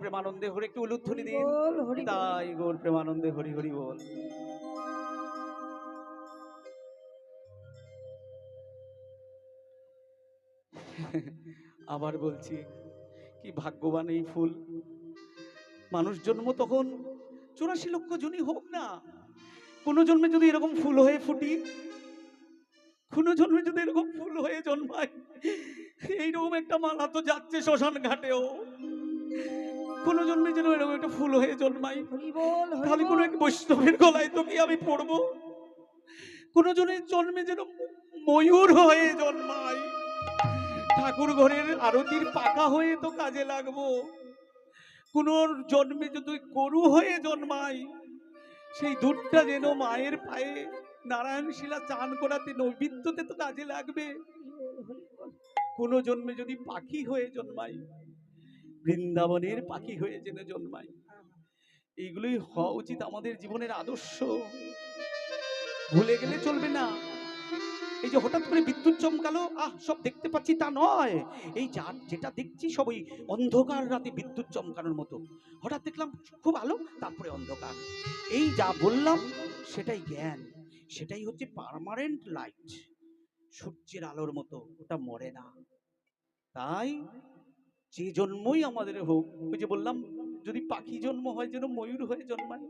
প্রেমানন্দে হরি, একটু উলুধ্বনি দিন। তাই গৌর প্রেমানন্দে হরি হরি বল। আবার বলছি, কি ভাগ্যবান এই ফুল। মানুষ জন্ম তখন 84 লক্ষ জনই হোক না, কোন জন্মে যদি এরকম ফুল হয়ে ফুটি, কোন জন্মে যদি এরকম ফুল হয়ে জন্মায়, এইরকম একটা মালা তো যাচ্ছে শ্মশান ঘাটেও। কোন জন্মে যেন এরকম একটা ফুল হয়ে জন্মাই, তাহলে কোন এক বৈষ্ণবের গলায় তো কি আমি পড়বো। কোন জন্মে যেন ময়ূর হয়ে জন্মাই, ঠাকুর ঘরের আরতির পাকা হয়ে তো কাজে লাগবো। কোন জন্মে যদি গরু হয়ে জন্মাই, সেই দুধটা যেন মায়ের পায়ে নারায়ণ শিলা চান করাতে নৈবেদ্যতে তো কাজে লাগবে। কোন জন্মে যদি পাখি হয়ে জন্মাই, বৃন্দাবনের পাখি হয়ে যেন জন্মাই। এইগুলোই হওয়া উচিত আমাদের জীবনের আদর্শ, ভুলে গেলে চলবে না। এই যে হঠাৎ করে বিদ্যুৎ চমকালো, সব দেখতে পাচ্ছি তা নয়। এই যেটা দেখছি সব ওই অন্ধকার রাতে বিদ্যুৎ চমকানোর মতো। হঠাৎ দেখলাম খুব আলো, তারপরে অন্ধকার। এই যা বললাম সেটাই জ্ঞান, সেটাই হচ্ছে পার্মানেন্ট লাইট, সূর্যের আলোর মতো, ওটা মরে না। তাই যে জন্মই আমাদের হোক, ওই যে বললাম, যদি পাখি জন্ম হয় যেন ময়ূর হয়ে জন্মায়,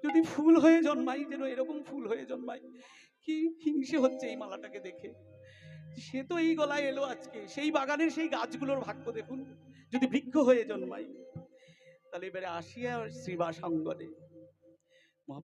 যদি ফুল হয়ে জন্মাই যেন এরকম ফুল হয়ে জন্মায়। কি হিংসে হচ্ছে এই মালাটাকে দেখে। সে তো এই গলায় এলো আজকে, সেই বাগানের সেই গাছগুলোর ভাগ্য দেখুন। যদি বৃক্ষ হয়ে জন্মাই, তাহলে এবারে আসিয়া শ্রীবাস অঙ্গনে